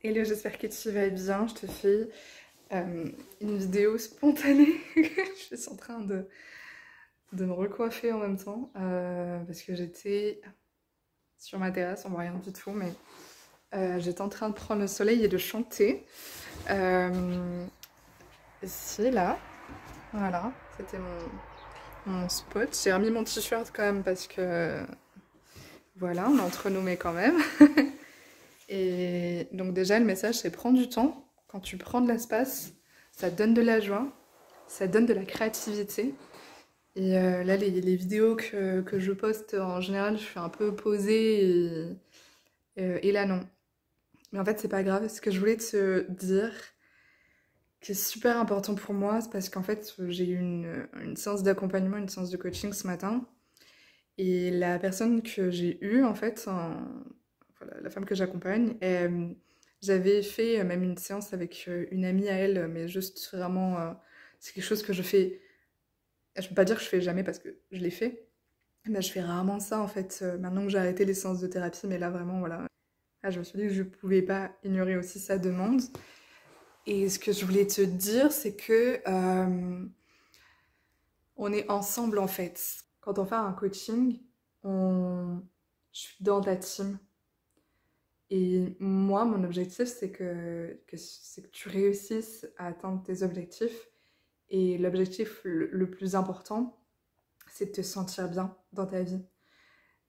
Hello, j'espère que tu vas bien. Je te fais une vidéo spontanée. Je suis en train de me recoiffer en même temps parce que j'étais sur ma terrasse, on voit rien du tout, mais j'étais en train de prendre le soleil et de chanter. Ici, là, voilà, c'était mon spot. J'ai remis mon t-shirt quand même parce que voilà, on est entre nous, mais quand même. Et donc déjà, le message, c'est prendre du temps. Quand tu prends de l'espace, ça donne de la joie, ça donne de la créativité. Et là, les vidéos que je poste, en général, je suis un peu posée et là, non. Mais en fait, c'est pas grave. Ce que je voulais te dire, qui est super important pour moi, c'est parce qu'en fait, j'ai eu une séance d'accompagnement, une séance de coaching ce matin. Et la personne que j'ai eue, en fait, voilà, la femme que j'accompagne, j'avais fait même une séance avec une amie à elle, mais juste vraiment, c'est quelque chose que je fais. Je peux pas dire que je fais jamais parce que je l'ai fait, mais je fais rarement ça en fait. Maintenant que j'ai arrêté les séances de thérapie, mais là vraiment, voilà. Ah, je me suis dit que je pouvais pas ignorer aussi sa demande. Et ce que je voulais te dire, c'est que on est ensemble en fait. Quand on fait un coaching, je suis dans ta team. Et moi, mon objectif, c'est que tu réussisses à atteindre tes objectifs. Et l'objectif le plus important, c'est de te sentir bien dans ta vie.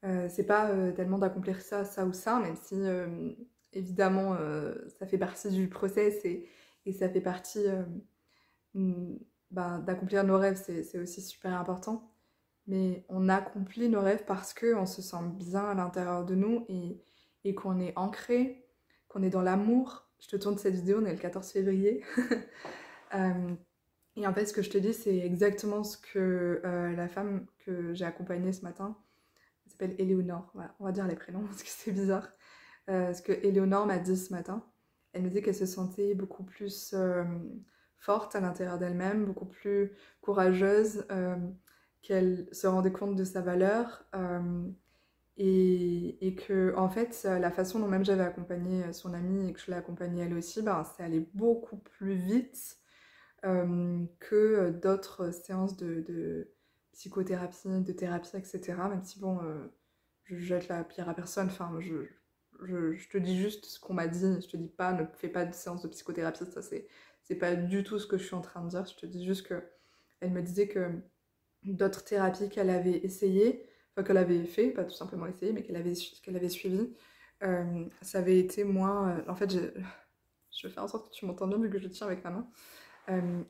C'est pas tellement d'accomplir ça, ça ou ça, même si évidemment ça fait partie du process et ça fait partie mm, d'accomplir nos rêves, c'est aussi super important. Mais on accomplit nos rêves parce qu'on se sent bien à l'intérieur de nous et qu'on est ancré, qu'on est dans l'amour. Je te tourne cette vidéo, on est le 14 février. Euh, et en fait, ce que je te dis, c'est exactement ce que la femme que j'ai accompagnée ce matin, elle s'appelle Éléonore, voilà, on va dire les prénoms parce que c'est bizarre. Ce que Éléonore m'a dit ce matin, elle me dit qu'elle se sentait beaucoup plus forte à l'intérieur d'elle-même, beaucoup plus courageuse, qu'elle se rendait compte de sa valeur et que en fait la façon dont même j'avais accompagné son amie et que je l'ai accompagnée elle aussi, ben, c'est allé beaucoup plus vite que d'autres séances de psychothérapie, de thérapie, etc. Même si bon, je jette la pierre à personne, enfin je te dis juste ce qu'on m'a dit, je te dis pas ne fais pas de séance de psychothérapie, ça c'est pas du tout ce que je suis en train de dire, je te dis juste que elle me disait que d'autres thérapies qu'elle avait essayées, enfin qu'elle avait fait, pas tout simplement essayé, mais qu'elle avait suivi, ça avait été moins. En fait, je vais faire en sorte que tu m'entends bien vu que je tiens avec ma main.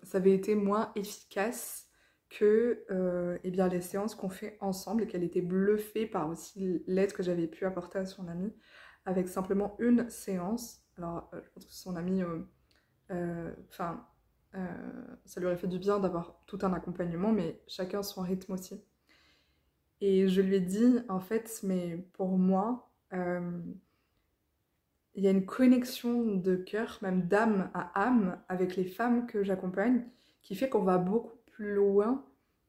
Ça avait été moins efficace que eh bien, les séances qu'on fait ensemble et qu'elle était bluffée par aussi l'aide que j'avais pu apporter à son amie avec simplement une séance. Alors, je pense que son amie, enfin, ça lui aurait fait du bien d'avoir tout un accompagnement, mais chacun son rythme aussi. Et je lui ai dit, en fait, mais pour moi, il y a une connexion de cœur, même d'âme à âme, avec les femmes que j'accompagne, qui fait qu'on va beaucoup plus loin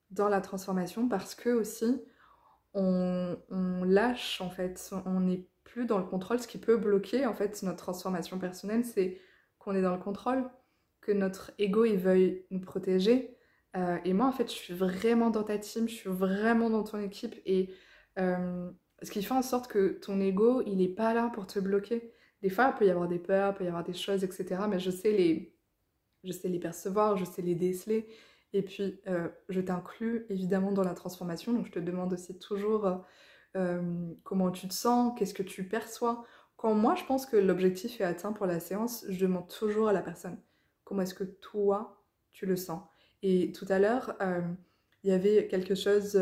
dans la transformation parce que aussi on lâche en fait, on n'est plus dans le contrôle. Ce qui peut bloquer en fait notre transformation personnelle, c'est qu'on est dans le contrôle, que notre ego il veuille nous protéger. Et moi en fait, je suis vraiment dans ta team, je suis vraiment dans ton équipe et ce qui fait en sorte que ton ego il est pas là pour te bloquer. Des fois, il peut y avoir des peurs, il peut y avoir des choses, etc. Mais je sais les percevoir, je sais les déceler. Et puis, je t'inclus évidemment dans la transformation. Donc, je te demande aussi toujours comment tu te sens, qu'est-ce que tu perçois. Quand moi, je pense que l'objectif est atteint pour la séance, je demande toujours à la personne comment est-ce que toi, tu le sens. Et tout à l'heure, il y avait quelque chose,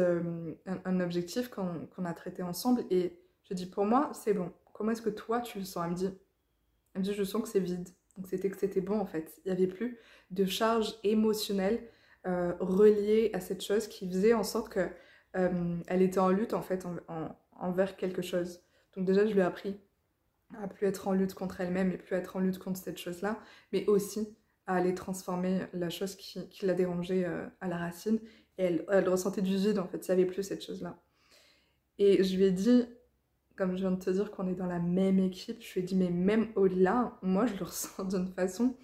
un objectif qu'on a traité ensemble. Et je dis, pour moi, c'est bon. Comment est-ce que toi, tu le sens? Elle me dit, je sens que c'est vide. Donc c'était que c'était bon en fait. Il n'y avait plus de charge émotionnelle reliée à cette chose qui faisait en sorte que elle était en lutte en fait envers quelque chose. Donc déjà je lui ai appris à plus être en lutte contre elle-même et plus être en lutte contre cette chose-là, mais aussi à aller transformer la chose qui la dérangeait à la racine. Et elle ressentait du vide en fait, il n'y avait plus cette chose-là. Et je lui ai dit, comme je viens de te dire qu'on est dans la même équipe, je lui ai dit, mais même au-delà, moi je le ressens d'une façon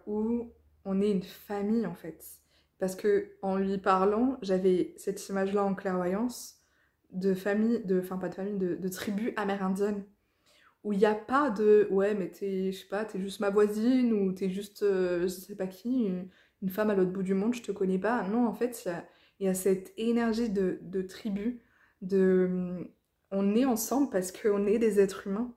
où on est une famille en fait. Parce que en lui parlant, j'avais cette image-là en clairvoyance de famille, enfin pas de famille, de tribu amérindienne, où il n'y a pas de ouais, mais t'es, je sais pas, t'es juste ma voisine ou t'es juste, je sais pas qui, une femme à l'autre bout du monde, je te connais pas. Non, en fait, il y a cette énergie de tribu, on est ensemble parce qu'on est des êtres humains.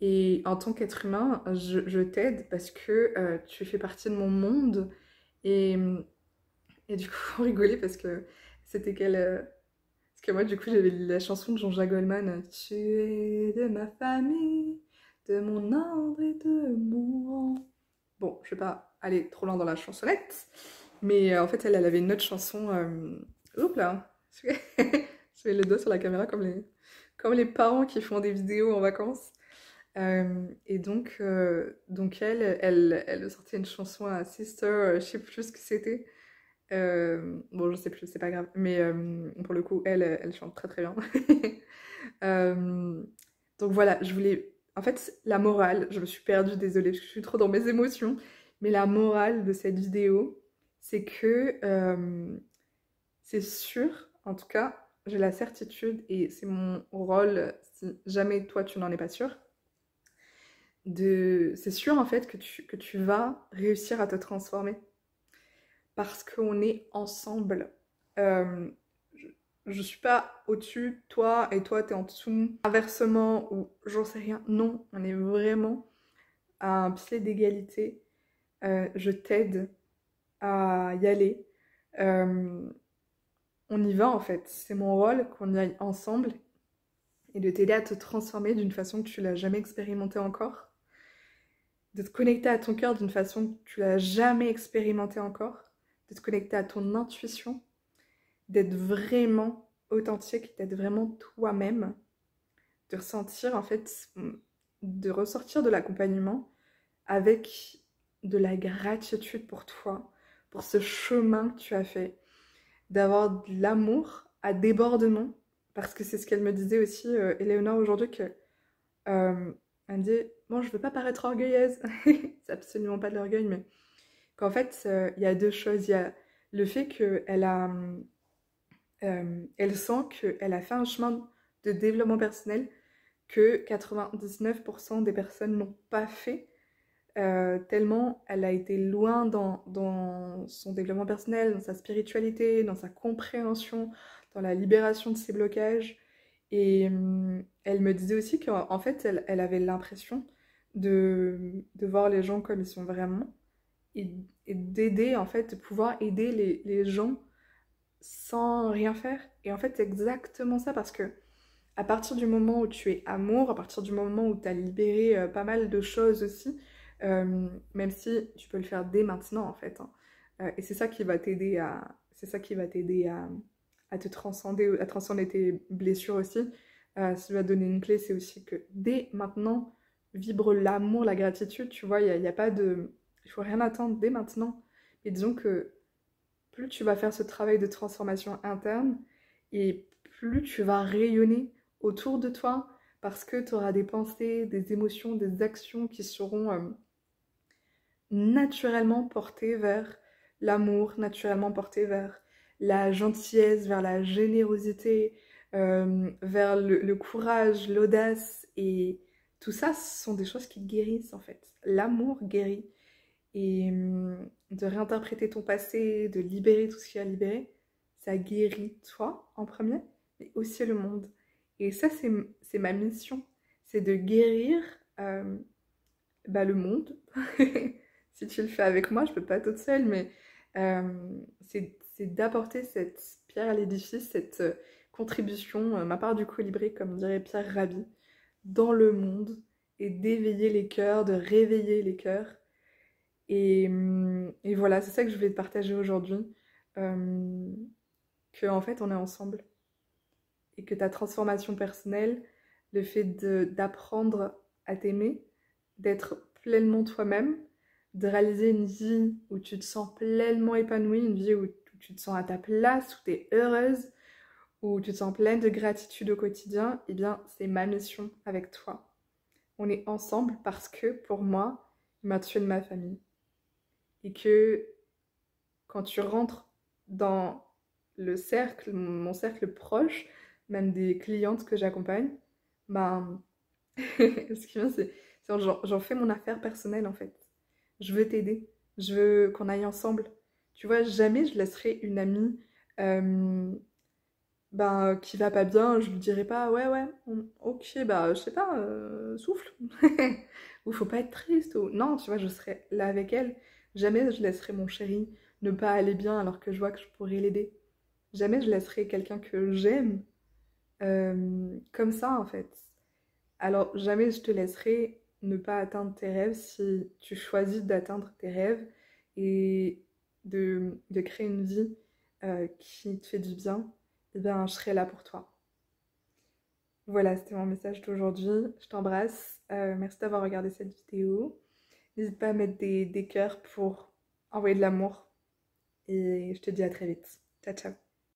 Et en tant qu'être humain, je t'aide parce que tu fais partie de mon monde. Et, et du coup, on rigolait parce que c'était quelle. Parce que moi, du coup, j'avais la chanson de Jean-Jacques Goldman. Tu es de ma famille, de mon ordre et de mon rang. Bon, je vais pas aller trop loin dans la chansonnette. Mais en fait, elle avait une autre chanson. Oups là! Je mets le doigt sur la caméra comme les parents qui font des vidéos en vacances. Et donc elle sortait une chanson à Sister, je sais plus ce que c'était. Bon, je sais plus, c'est pas grave. Mais pour le coup, elle chante très très bien. Euh, donc voilà, je voulais. En fait, la morale, je me suis perdue, désolée, parce que je suis trop dans mes émotions. Mais la morale de cette vidéo, c'est que c'est sûr, en tout cas, j'ai la certitude, et c'est mon rôle, si jamais toi tu n'en es pas sûr, c'est sûr en fait que tu vas réussir à te transformer parce qu'on est ensemble. Euh, je suis pas au-dessus, toi et toi t'es en dessous, inversement ou j'en sais rien. Non, on est vraiment à un pied d'égalité. Je t'aide à y aller. Euh, on y va en fait. C'est mon rôle qu'on y aille ensemble et de t'aider à te transformer d'une façon que tu l'as jamais expérimenté encore. De te connecter à ton cœur d'une façon que tu l'as jamais expérimenté encore, de te connecter à ton intuition, d'être vraiment authentique, d'être vraiment toi-même, de ressentir en fait, de ressortir de l'accompagnement avec de la gratitude pour toi, pour ce chemin que tu as fait, d'avoir de l'amour à débordement, parce que c'est ce qu'elle me disait aussi, Éléonore, aujourd'hui, que elle me dit, bon, je veux pas paraître orgueilleuse, c'est absolument pas de l'orgueil, mais qu'en fait, il y a deux choses. Il y a le fait qu'elle elle sent qu'elle a fait un chemin de développement personnel que 99% des personnes n'ont pas fait, tellement elle a été loin dans son développement personnel, dans sa spiritualité, dans sa compréhension, dans la libération de ses blocages. Et elle me disait aussi qu'en fait, elle avait l'impression de voir les gens comme ils sont vraiment et d'aider, en fait, de pouvoir aider les gens sans rien faire. Et en fait, c'est exactement ça parce que à partir du moment où tu es amour, à partir du moment où tu as libéré pas mal de choses aussi, même si tu peux le faire dès maintenant en fait, hein. Et c'est ça qui va t'aider à te transcender, à transcender tes blessures aussi. Si tu vas donner une clé, c'est aussi que dès maintenant, vibre l'amour, la gratitude, tu vois, y a pas de... Il faut rien attendre dès maintenant. Et disons que plus tu vas faire ce travail de transformation interne et plus tu vas rayonner autour de toi parce que tu auras des pensées, des émotions, des actions qui seront naturellement portées vers l'amour, naturellement portées vers la gentillesse, vers la générosité, vers le courage, l'audace. Et tout ça, ce sont des choses qui guérissent en fait. L'amour guérit. Et de réinterpréter ton passé, de libérer tout ce qu'il y a à libérer, ça guérit toi en premier, mais aussi le monde. Et ça, c'est ma mission. C'est de guérir le monde. Si tu le fais avec moi, je peux pas toute seule, mais c'est d'apporter cette pierre à l'édifice, cette contribution, ma part du colibri, comme dirait Pierre Rabhi, dans le monde, et d'éveiller les cœurs, de réveiller les cœurs. Et voilà, c'est ça que je voulais te partager aujourd'hui. Que en fait, on est ensemble. Et que ta transformation personnelle, le fait d'apprendre à t'aimer, d'être pleinement toi-même, de réaliser une vie où tu te sens pleinement épanoui, une vie où tu te sens à ta place, où tu es heureuse, où tu te sens pleine de gratitude au quotidien, eh bien, c'est ma mission avec toi. On est ensemble parce que, pour moi, tu es de ma famille. Et que quand tu rentres dans le cercle, mon cercle proche, même des clientes que j'accompagne, ben, ce qui vient, c'est j'en fais mon affaire personnelle en fait. Je veux t'aider, je veux qu'on aille ensemble. Tu vois, jamais je laisserai une amie qui va pas bien, je lui dirai pas ouais ouais, ok, bah je sais pas, souffle. Ou faut pas être triste. Ou... Non, tu vois, je serai là avec elle. Jamais je laisserai mon chéri ne pas aller bien alors que je vois que je pourrais l'aider. Jamais je laisserai quelqu'un que j'aime comme ça en fait. Alors jamais je te laisserai ne pas atteindre tes rêves si tu choisis d'atteindre tes rêves et de créer une vie qui te fait du bien, eh bien je serai là pour toi. Voilà, c'était mon message d'aujourd'hui. Je t'embrasse. Merci d'avoir regardé cette vidéo. N'hésite pas à mettre des cœurs pour envoyer de l'amour. Et je te dis à très vite. Ciao, ciao.